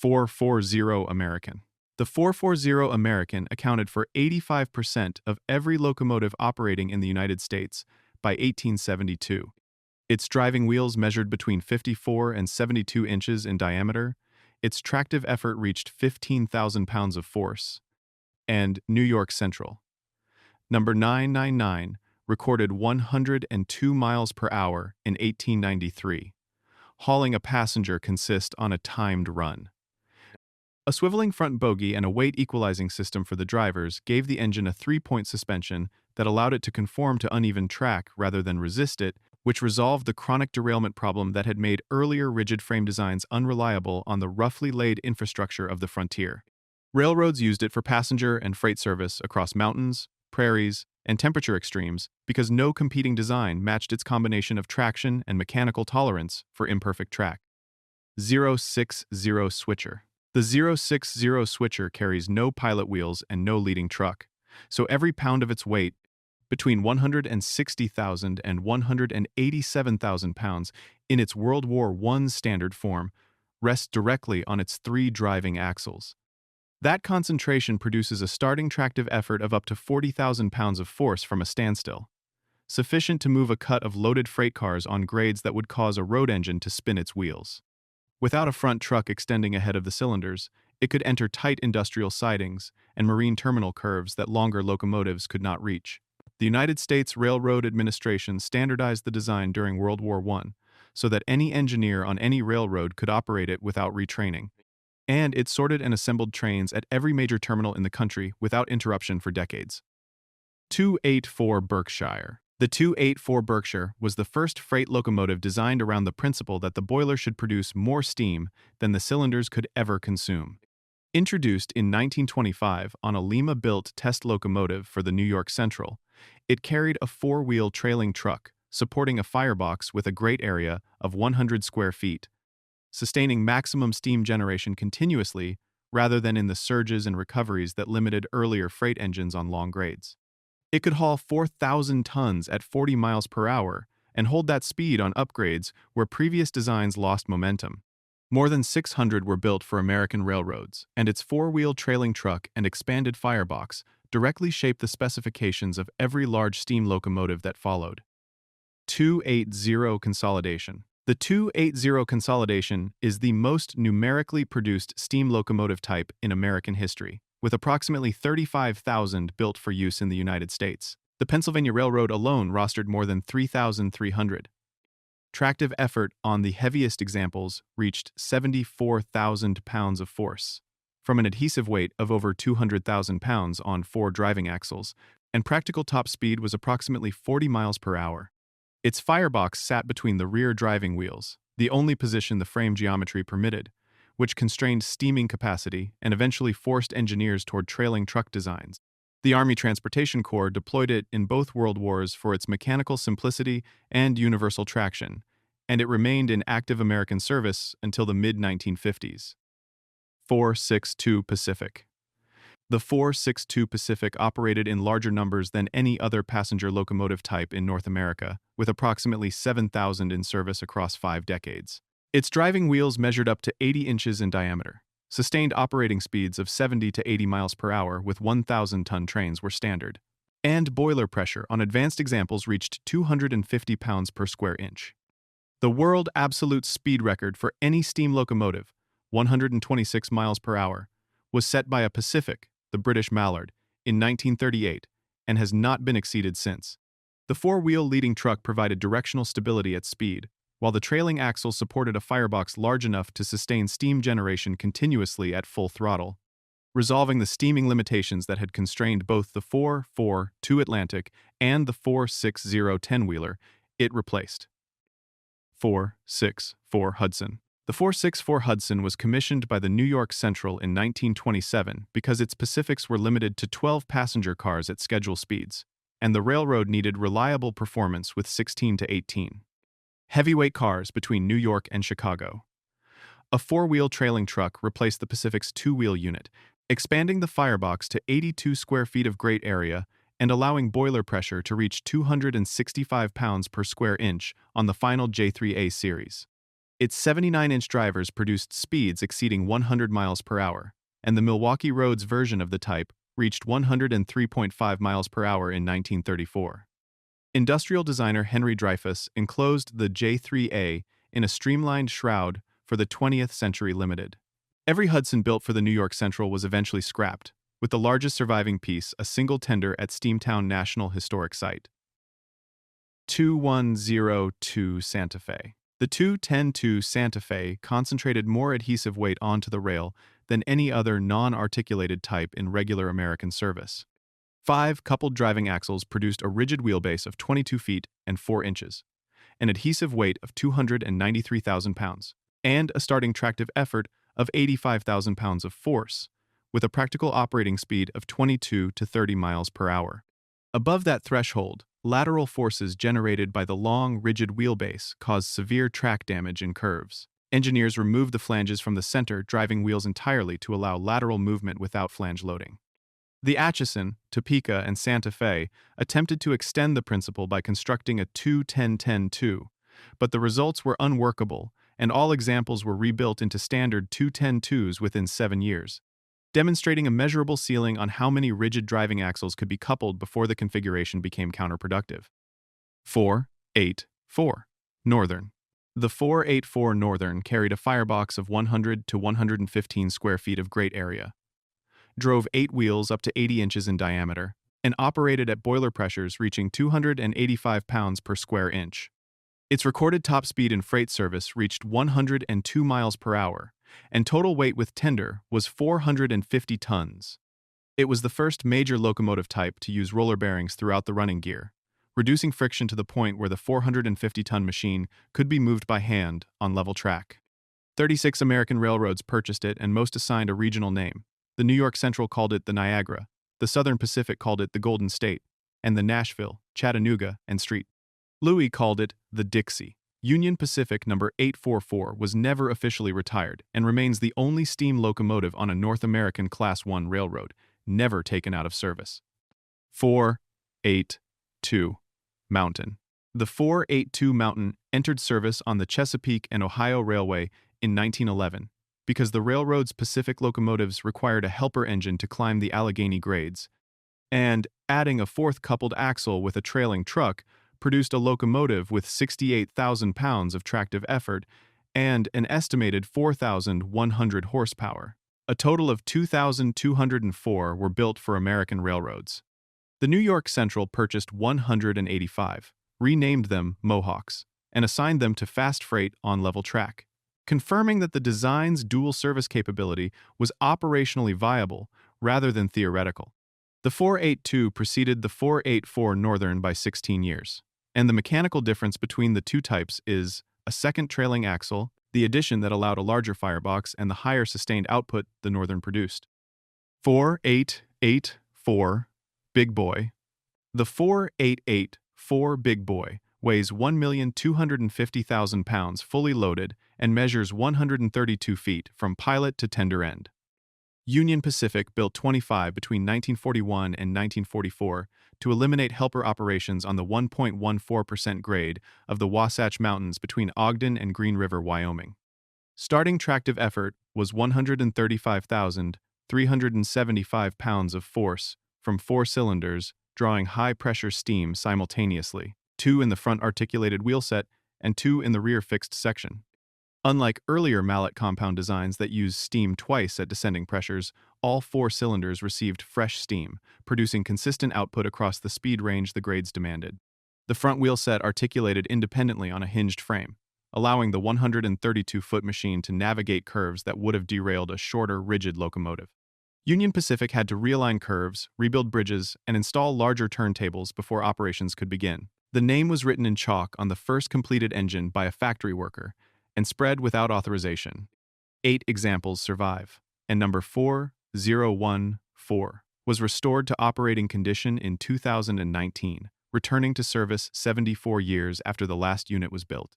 440 American. The 440 American accounted for 85% of every locomotive operating in the United States by 1872. Its driving wheels measured between 54 and 72 inches in diameter. Its tractive effort reached 15,000 pounds of force. And New York Central. Number 999 recorded 102 miles per hour in 1893. Hauling a passenger consist on a timed run. A swiveling front bogie and a weight equalizing system for the drivers gave the engine a 3-point suspension that allowed it to conform to uneven track rather than resist it, which resolved the chronic derailment problem that had made earlier rigid frame designs unreliable on the roughly laid infrastructure of the frontier. Railroads used it for passenger and freight service across mountains, prairies, and temperature extremes because no competing design matched its combination of traction and mechanical tolerance for imperfect track. 060 Switcher. The 060 Switcher carries no pilot wheels and no leading truck, so every pound of its weight, between 160,000 and 187,000 pounds in its World War I standard form, rests directly on its 3 driving axles. That concentration produces a starting tractive effort of up to 40,000 pounds of force from a standstill, sufficient to move a cut of loaded freight cars on grades that would cause a road engine to spin its wheels. Without a front truck extending ahead of the cylinders, it could enter tight industrial sidings and marine terminal curves that longer locomotives could not reach. The United States Railroad Administration standardized the design during World War I so that any engineer on any railroad could operate it without retraining. And it sorted and assembled trains at every major terminal in the country without interruption for decades. 284 Berkshire. The 284 Berkshire was the first freight locomotive designed around the principle that the boiler should produce more steam than the cylinders could ever consume. Introduced in 1925 on a Lima-built test locomotive for the New York Central, it carried a 4-wheel trailing truck supporting a firebox with a grate area of 100 square feet, sustaining maximum steam generation continuously rather than in the surges and recoveries that limited earlier freight engines on long grades. It could haul 4,000 tons at 40 miles per hour and hold that speed on upgrades where previous designs lost momentum. More than 600 were built for American railroads, and its 4-wheel trailing truck and expanded firebox directly shaped the specifications of every large steam locomotive that followed. 280 Consolidation. The 280 Consolidation is the most numerically produced steam locomotive type in American history, with approximately 35,000 built for use in the United States. The Pennsylvania Railroad alone rostered more than 3,300. Tractive effort on the heaviest examples reached 74,000 pounds of force, from an adhesive weight of over 200,000 pounds on 4 driving axles, and practical top speed was approximately 40 miles per hour. Its firebox sat between the rear driving wheels, the only position the frame geometry permitted, which constrained steaming capacity and eventually forced engineers toward trailing truck designs. The Army Transportation Corps deployed it in both World Wars for its mechanical simplicity and universal traction, and it remained in active American service until the mid-1950s. 462 Pacific. The 462 Pacific operated in larger numbers than any other passenger locomotive type in North America, with approximately 7,000 in service across 5 decades. Its driving wheels measured up to 80 inches in diameter. Sustained operating speeds of 70 to 80 miles per hour with 1,000-ton trains were standard. And boiler pressure on advanced examples reached 250 pounds per square inch. The world absolute speed record for any steam locomotive, 126 miles per hour, was set by a Pacific, the British Mallard, in 1938 and has not been exceeded since. The 4-wheel leading truck provided directional stability at speed, while the trailing axle supported a firebox large enough to sustain steam generation continuously at full throttle, resolving the steaming limitations that had constrained both the 442 Atlantic and the 460 10-wheeler it replaced. 464 Hudson. The 464 Hudson was commissioned by the New York Central in 1927 because its Pacifics were limited to 12 passenger cars at schedule speeds, and the railroad needed reliable performance with 16 to 18 heavyweight cars between New York and Chicago. A 4-wheel trailing truck replaced the Pacific's 2-wheel unit, expanding the firebox to 82 square feet of grate area and allowing boiler pressure to reach 265 pounds per square inch on the final J3A series. Its 79-inch drivers produced speeds exceeding 100 miles per hour, and the Milwaukee Roads version of the type reached 103.5 miles per hour in 1934. Industrial designer Henry Dreyfuss enclosed the J3A in a streamlined shroud for the 20th Century Limited. Every Hudson built for the New York Central was eventually scrapped, with the largest surviving piece a single tender at Steamtown National Historic Site. 2102 Santa Fe. The 210-2 Santa Fe concentrated more adhesive weight onto the rail than any other non-articulated type in regular American service. 5 coupled driving axles produced a rigid wheelbase of 22 feet and 4 inches, an adhesive weight of 293,000 pounds, and a starting tractive effort of 85,000 pounds of force, with a practical operating speed of 22 to 30 miles per hour. Above that threshold, lateral forces generated by the long, rigid wheelbase caused severe track damage in curves. Engineers removed the flanges from the center driving wheels entirely to allow lateral movement without flange loading. The Atchison, Topeka, and Santa Fe attempted to extend the principle by constructing a 2-10-10-2, but the results were unworkable, and all examples were rebuilt into standard 2-10-2s within 7 years, demonstrating a measurable ceiling on how many rigid driving axles could be coupled before the configuration became counterproductive. 484 Northern. The 484 Northern carried a firebox of 100 to 115 square feet of grate area, drove 8 wheels up to 80 inches in diameter, and operated at boiler pressures reaching 285 pounds per square inch. Its recorded top speed in freight service reached 102 miles per hour, and total weight with tender was 450 tons. It was the first major locomotive type to use roller bearings throughout the running gear, reducing friction to the point where the 450-ton machine could be moved by hand on level track. 36 American railroads purchased it, and most assigned a regional name. The New York Central called it the Niagara, the Southern Pacific called it the Golden State, and the Nashville, Chattanooga, and Street. Louis called it the Dixie. Union Pacific number 844 was never officially retired and remains the only steam locomotive on a North American Class I railroad, never taken out of service. 482 Mountain. The 482 Mountain entered service on the Chesapeake and Ohio Railway in 1911 because the railroad's Pacific locomotives required a helper engine to climb the Allegheny grades, and adding a fourth coupled axle with a trailing truck produced a locomotive with 68,000 pounds of tractive effort and an estimated 4,100 horsepower. A total of 2,204 were built for American railroads. The New York Central purchased 185, renamed them Mohawks, and assigned them to fast freight on level track, confirming that the design's dual service capability was operationally viable rather than theoretical. The 482 preceded the 484 Northern by 16 years, and the mechanical difference between the two types is a second trailing axle, the addition that allowed a larger firebox, and the higher sustained output the Northern produced. 4884 Big Boy. The 4884 Big Boy weighs 1,250,000 pounds fully loaded and measures 132 feet from pilot to tender end. Union Pacific built 25 between 1941 and 1944 to eliminate helper operations on the 1.14% grade of the Wasatch Mountains between Ogden and Green River, Wyoming. Starting tractive effort was 135,375 pounds of force from 4 cylinders drawing high-pressure steam simultaneously, 2 in the front articulated wheel set and 2 in the rear fixed section. Unlike earlier mallet compound designs that used steam twice at descending pressures, all 4 cylinders received fresh steam, producing consistent output across the speed range the grades demanded. The front wheel set articulated independently on a hinged frame, allowing the 132-foot machine to navigate curves that would have derailed a shorter, rigid locomotive. Union Pacific had to realign curves, rebuild bridges, and install larger turntables before operations could begin. The name was written in chalk on the first completed engine by a factory worker and spread without authorization. 8 examples survive, and number 4014 was restored to operating condition in 2019, returning to service 74 years after the last unit was built.